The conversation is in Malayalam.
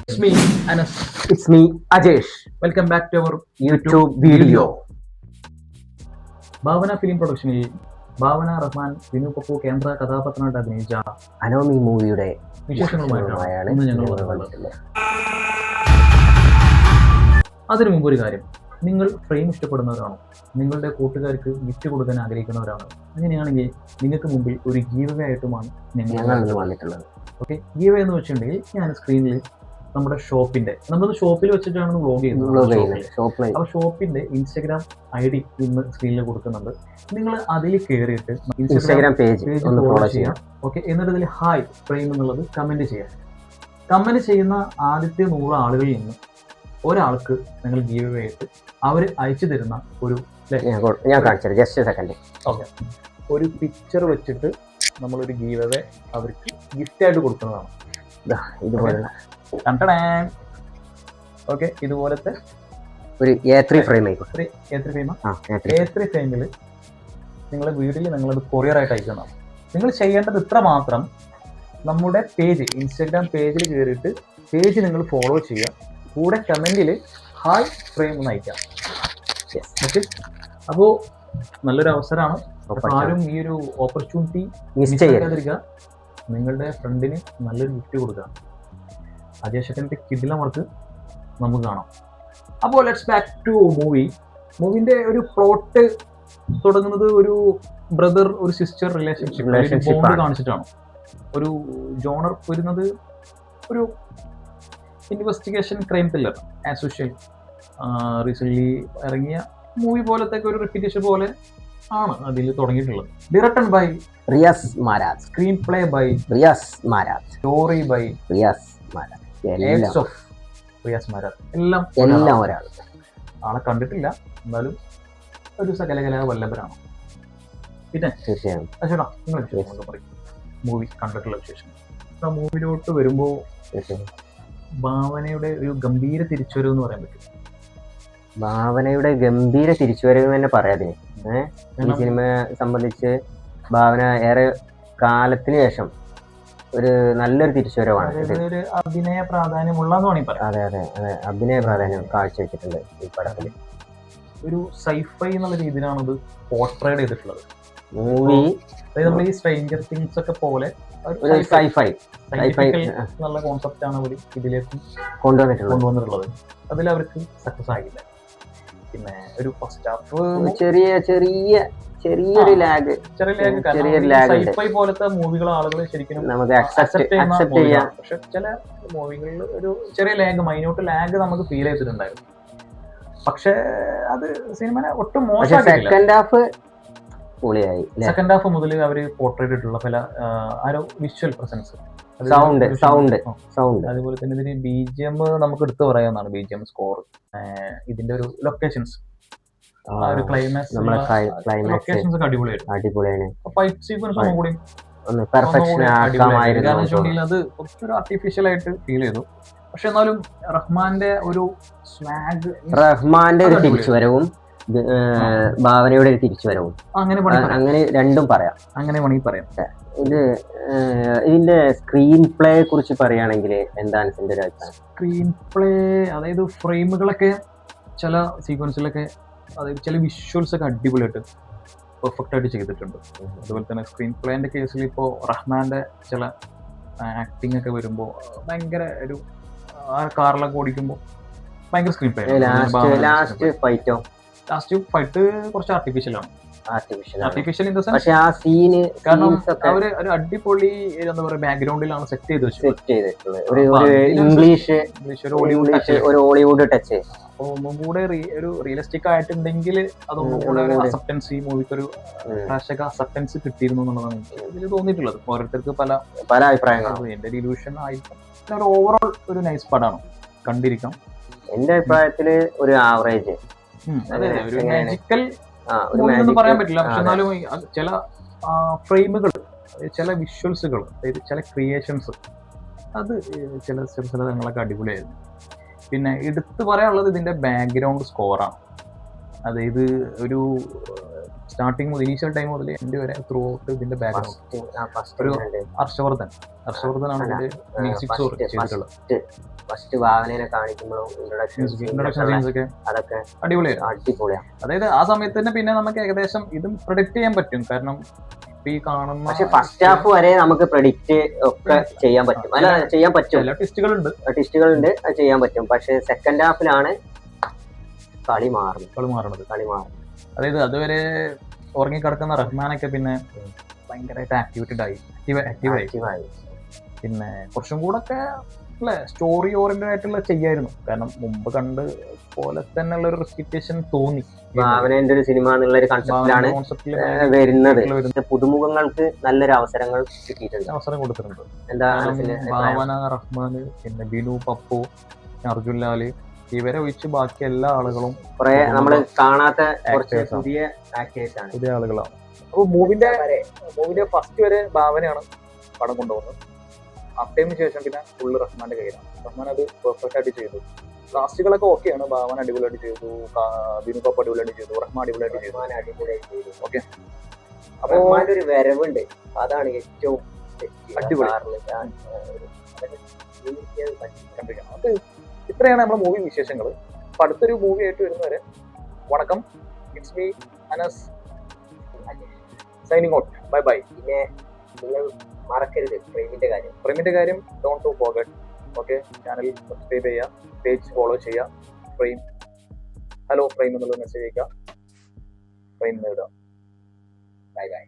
It's me, Anas. It's me, Ajesh. Welcome back to our YouTube video. Bhavana film പ്രൊഡക്ഷനിൽ ഭാവന റഹ്മാൻ വിനു പപ്പു കേന്ദ്ര കഥാപാത്രമായിട്ട് അഭിനയിച്ച അനോമി മൂവിയുടെ വിശേഷങ്ങളുമായാണ് ഇന്ന് ഞങ്ങൾ വന്നിട്ടുള്ളത്. അതിനു മുമ്പ് ഒരു കാര്യം, നിങ്ങൾ ഫ്രെയിം ഇഷ്ടപ്പെടുന്നവരാണോ? നിങ്ങളുടെ കൂട്ടുകാർക്ക് ഗിഫ്റ്റ് കൊടുക്കാൻ ആഗ്രഹിക്കുന്നവരാണോ? അങ്ങനെയാണെങ്കിൽ നിങ്ങൾക്ക് മുമ്പിൽ ഒരു ഗീവ് ആയിട്ടുമാണ് ഞങ്ങൾ വന്നിട്ടുള്ളത്. ഓക്കെ, ഗീവ് എന്ന് വെച്ചിട്ടുണ്ടെങ്കിൽ ഞാൻ സ്ക്രീനിൽ നമ്മുടെ ഷോപ്പിന്റെ, നമ്മൾ ഷോപ്പിൽ വെച്ചിട്ടാണ് വ്ലോഗ് ചെയ്യുന്നത്. അപ്പൊ ഷോപ്പിന്റെ ഇൻസ്റ്റാഗ്രാം ID ഇന്ന് സ്ക്രീനിൽ കൊടുക്കുന്നുണ്ട്. നിങ്ങൾ അതിൽ കയറിയിട്ട് ഇൻസ്റ്റാഗ്രാം പേജ് ഫോളോ ചെയ്യാം. ഓക്കെ, എന്നിട്ട് ഇതിൽ ഹായ് ഫ്രെയിം എന്നുള്ളത് കമന്റ് ചെയ്യാം. കമന്റ് ചെയ്യുന്ന ആദ്യത്തെ 100 ആളുകളിൽ നിന്ന് ഒരാൾക്ക് നിങ്ങൾ ഗീവ് ആയിട്ട് അവർ അയച്ചു തരുന്ന ഒരു ഞാൻ കാണിച്ചത് ജസ്റ്റ് സെക്കൻഡ്. ഓക്കെ, ഒരു പിക്ചർ വെച്ചിട്ട് നമ്മളൊരു ഗീവ് അവേ അവർക്ക് ഗിഫ്റ്റ് ആയിട്ട് കൊടുക്കുന്നതാണ്. ഇതുപോലുള്ള ഓക്കെ, ഇതുപോലത്തെ ഒരു A3 ഫ്രെയിം. A3 ഫ്രെയിമിൽ നിങ്ങളുടെ വീട്ടിൽ നിങ്ങളത് കൊറിയറായിട്ട് അയക്കുന്നതാണ്. നിങ്ങൾ ചെയ്യേണ്ടത് ഇത്ര മാത്രം, നമ്മുടെ പേജ് ഇൻസ്റ്റാഗ്രാം പേജിൽ കയറിയിട്ട് പേജ് നിങ്ങൾ ഫോളോ ചെയ്യുക, കൂടെ കമന്റിൽ ഹായ് ഫ്രെയിം എന്ന് അയക്കാം. ഓക്കെ, അപ്പോൾ നല്ലൊരു അവസരമാണ്. ആരും ഈ ഒരു ഓപ്പർച്യൂണിറ്റി മിസ് ചെയ്യാതിരിക്കുക. നിങ്ങളുടെ ഫ്രണ്ടിന് നല്ലൊരു ഗിഫ്റ്റ് കൊടുക്കുക. അജേഷന്റെ കിടിലം വർക്ക് നമുക്ക് കാണാം. അപ്പോൾ ലെറ്റ്സ് ബാക്ക് ടു മൂവി. മൂവിന്റെ ഒരു പ്ലോട്ട് തുടങ്ങുന്നത് ഒരു ബ്രദർ ഒരു സിസ്റ്റർ റിലേഷൻഷിപ്പ് കാണിച്ചിട്ടാണ്. ഒരു ജോണർ വരുന്നത് ഒരു investigation crime thriller as usual. Recent ഇറങ്ങിയ മൂവി പോലത്തെ ഒരു റിപ്പീറ്റേഷൻ പോലെ ആണ് അതിൽ തുടങ്ങിയിട്ടുള്ളത്. Directed by Riyas Maraj, screenplay by Riyas Maraj, story by Riyas Maraj. എല്ലാം ഒരാൾ. ആളെ കണ്ടിട്ടില്ല, എന്നാലും ഒരു സകലകല വല്ലഭരാണ്. പിന്നെ തീർച്ചയായും ചേട്ടാ, നിങ്ങൾ വിശേഷം പറയും, മൂവി കണ്ടിട്ടുള്ള വിശേഷം. ആ മൂവിയിലോട്ട് വരുമ്പോൾ ഭാവനയുടെ ഒരു ഗംഭീര തിരിച്ചുവരവ് എന്ന് പറയാൻ പറ്റും. ഭാവനയുടെ ഗംഭീര തിരിച്ചുവരവ് തന്നെ പറയാതെ. ഈ സിനിമയെ സംബന്ധിച്ച് ഭാവന ഏറെ കാലത്തിന് ശേഷം ഒരു നല്ലൊരു തിരിച്ചുവരവാണ്. ഒരു അഭിനയ പ്രാധാന്യമുള്ളതെന്ന് വേണമെങ്കിൽ പറയാം. അതെ അതെ അതെ, അഭിനയ പ്രാധാന്യം കാഴ്ചവെച്ചിട്ടുണ്ട് ഈ പടത്തിൽ. ഒരു സൈഫൈ എന്നുള്ള രീതിയിലാണ് ഇത് പോർട്രേറ്റ് ചെയ്തിട്ടുള്ളത്. മൂവി നമ്മൾ ഈ സ്ട്രേഞ്ചർ തിങ്സ് ഒക്കെ പോലെ സൈഫൈ നല്ല കോൺസെപ്റ്റ് ആണ് അവർ ഇതിലേക്കും കൊണ്ടുവന്നിട്ടുള്ളത്. അതിൽ അവർക്ക് സക്സസ് ആയില്ല. പിന്നെ ഒരു ഫസ്റ്റ് ഹാഫ് ചെറിയൊരു ലാഗ് സൈഫൈ പോലത്തെ മൂവികൾ ആളുകൾ ശരിക്കും നമുക്ക് അക്സെപ്റ്റ് ചെയ്യാം. പക്ഷെ ചില മൂവികളിൽ ഒരു ചെറിയ ലാഗ്, മൈന്യൂട്ട് ലാഗ് നമുക്ക് ഫീൽ ചെയ്തിട്ടുണ്ടായിരുന്നു. പക്ഷെ അത് സിനിമനെ ഒട്ടും മോശമാക്കിയില്ല. സെക്കൻഡ് ഹാഫ് മുതൽ അവർ പോർട്രേറ്റ് ചെയ്തിട്ടുള്ള പല വിഷ്വൽ പ്രസൻസ്, സൗണ്ട് അതുപോലെ തന്നെ ഇതിന് BGM നമുക്ക് എടുത്തു പറയാവുന്നതാണ്. BGM സ്കോർ, ഇതിന്റെ ഒരു ലൊക്കേഷൻസ്, ഒരു ക്ലൈമാക്സ് ഒക്കെ അടിപൊളിയാണ്. ഫൈറ്റ് സീക്വൻസ് ഒന്നും കൂടി അത് കുറച്ചൊരു ആർട്ടിഫിഷ്യൽ ആയിട്ട് ഫീൽ ചെയ്തു. പക്ഷെ എന്നാലും റഹ്മാന്റെ ഒരു സ്വാഗ്, റഹ്മാന്റെ ഒരു തിരിച്ചുവരവും ഭാവനയുടെ ഒരു തിരിച്ചുവരവും, അങ്ങനെ രണ്ടും പറയാം. അങ്ങനെ വേണമെങ്കിൽ പറയാം. ഇത് ഇതിന്റെ സ്ക്രീൻ പ്ലേ കുറിച്ച് പറയുകയാണെങ്കിൽ എന്താണ് എന്റെ ഒരു അഭിപ്രായം? സ്ക്രീൻ പ്ലേ, അതായത് ഫ്രെയിമുകളൊക്കെ ചില സീക്വൻസിലൊക്കെ, അതായത് ചില വിഷ്വൽസ് ഒക്കെ അടിപൊളിയായിട്ട് പെർഫെക്റ്റ് ആയിട്ട് ചെയ്തിട്ടുണ്ട്. അതുപോലെ തന്നെ സ്ക്രീൻ പ്ലേന്റെ കേസിൽ ഇപ്പോൾ റഹ്മാന്റെ ചില ആക്ടിങ് ഒക്കെ വരുമ്പോൾ ഭയങ്കര ഒരു കാറിലൊക്കെ ഓടിക്കുമ്പോൾ ഭയങ്കര സ്ക്രീൻ പ്ലേ. ലാസ്റ്റ് ഫൈറ്റ് കുറച്ച് ആർട്ടിഫിഷ്യലാണ്. ആർട്ടിഫിഷ്യൽ ഇൻ ദ സെൻസ്, പക്ഷേ ആ സീന് കാരണം അവര് ഒരു അടിപൊളി എന്താ പറയുക ബാക്ക്ഗ്രൗണ്ടിലാണ് സെറ്റ് ചെയ്തിട്ടുള്ളത്. ഒരു ഇംഗ്ലീഷ് ഒരു ഹോളിവുഡ് ടച്ച്. അപ്പോൾ ഒന്നും കൂടെ ഒരു റിയലിസ്റ്റിക് ആയിട്ടുണ്ടെങ്കിൽ അതൊന്നും കൂടെ ഒരു അക്സെപ്റ്റൻസ്, ഈ മൂവിക്ക് ഒരു പ്രേക്ഷക അക്സെപ്റ്റൻസ് കിട്ടിയിരുന്നു എന്നുള്ളതാണ് ഇതിൽ തോന്നിയിട്ടുള്ളത്. ഓരോരുത്തർക്ക് പല അഭിപ്രായങ്ങളും. എന്റെ ഡിലൂഷൻ ആയിരിക്കും. ഒരു ഓവറോൾ ഒരു നൈസ് പടമാണ്, കണ്ടിരിക്കാം. എന്റെ അഭിപ്രായത്തില് ഒരു ആവറേജ്, ഒരു മാജിക്കൽ ഒന്നും പറയാൻ പറ്റില്ല. പക്ഷെ എന്നാലും ചില ഫ്രെയിമുകൾ, ചില വിഷ്വൽസുകൾ, അതായത് ചില ക്രിയേഷൻസ്, അത് ചില സ്ഥലങ്ങളൊക്കെ അടിപൊളിയായിരുന്നു. പിന്നെ എടുത്തു പറയാനുള്ളത് ഇതിന്റെ ബാക്ക്ഗ്രൗണ്ട് സ്കോറാണ്. അതായത് ഒരു സ്റ്റാർട്ടിങ് മുതൽ ഇനീഷ്യൽ ടൈം മുതൽ എൻ്റെ വരെ ത്രൂ ഔട്ട് ഇതിന്റെ ബാക്ക്ഗ്രൗണ്ട് ഒരു ഹർഷവർദ്ധനാണ് ഇതിന്റെ മ്യൂസിക് ചെയ്തിട്ടുള്ളത്. ഫസ്റ്റ് ഭാവനയെ കാണിക്കുമ്പോഴും ഇൻട്രൊഡക്ഷൻ സീൻസ് ഒക്കെ അതൊക്കെ അടിപൊളിയാണ്. അതായത് ആ സമയത്ത് തന്നെ പിന്നെ നമുക്ക് ഏകദേശം ഇതും പ്രൊഡിക്ട് ചെയ്യാൻ പറ്റും. കാരണം ഈ കാണുന്ന പക്ഷെ ഫസ്റ്റ് ഹാഫ് വരെ നമുക്ക് പ്രഡിക്റ്റ് ഒക്കെ ചെയ്യാൻ പറ്റും. അല്ല ചെയ്യാൻ പറ്റും, ടിസ്റ്റുകളുണ്ട് അത് ചെയ്യാൻ പറ്റും. പക്ഷെ സെക്കൻഡ് ഹാഫിലാണ് കളി മാറുന്നത്. അതായത് അതുവരെ ഉറങ്ങിക്കിടക്കുന്ന റഹ്മാനൊക്കെ പിന്നെ ഭയങ്കരമായിട്ട് ആക്റ്റീവായി. പിന്നെ കുറച്ചും കൂടെ ഒക്കെ അല്ലെ സ്റ്റോറി ഓറിയന്റഡ് ആയിട്ടുള്ള ചെയ്യായിരുന്നു. കാരണം മുമ്പ് കണ്ട് പോലെ തന്നെ ഉള്ള ഒരു റിപ്പീറ്റേഷൻ തോന്നി. ഭാവനന്റെ ഒരു സിനിമ എന്നുള്ള ഒരു കൺസെപ്റ്റിലാണ് വരുന്നത്. പുതുമുഖങ്ങൾക്ക് നല്ലൊരു അവസരം കൊടുത്തിട്ടുണ്ട്. എന്താ ഭാവന, റഹ്മാന്, പിന്നെ ബിനു, പപ്പു, അർജുൻ ലാല് ഇവരെ ഒഴിച്ച് ബാക്കി എല്ലാ ആളുകളും കുറെ നമ്മള് കാണാത്ത പുതിയ ആളുകളാണ്. അപ്പൊ മൂവിന്റെ ഫസ്റ്റ് വരെ ഭാവനയാണ് പടം കൊണ്ടുപോകുന്നത്. ഹാഫ് ടൈമിന് ശേഷം പിന്നെ ഫുള്ള് റഹ്മാന്റെ കയ്യിലാണ്. റഹ്മാൻ അത് പെർഫെക്റ്റ് ആയിട്ട് ചെയ്തു. ലാസ്റ്റുകളൊക്കെ ഓക്കെയാണ്. ഭാവന അടിപൊളിയായിട്ട് ചെയ്തു, ബിനു പപ്പ അടിപൊളിയായിട്ട് ചെയ്തു, റഹ്മാൻ അടിപൊളിയായിട്ട് ചെയ്തു. ഓക്കെ, അപ്പൊ ഒരു വരവുണ്ട്, അതാണ് ഏറ്റവും അടിപൊളി. അത് ഇത്രയാണ് നമ്മുടെ മൂവി വിശേഷങ്ങൾ. അപ്പൊ അടുത്തൊരു മൂവി ആയിട്ട് വരുന്നവരെ വണക്കം. It's me Anas signing out. Bye bye. പിന്നെ നിങ്ങൾ മറക്കരുത് പ്രേമിന്റെ കാര്യം don't to forget. Okay, channel subscribe ചെയ്യുക, പേജ് ഫോളോ ചെയ്യുക. പ്രേം ഹലോ പ്രേം എന്നുള്ളത് മെസ്സേജ് ചെയ്യുക, പ്രേം നേടുക. Bye by.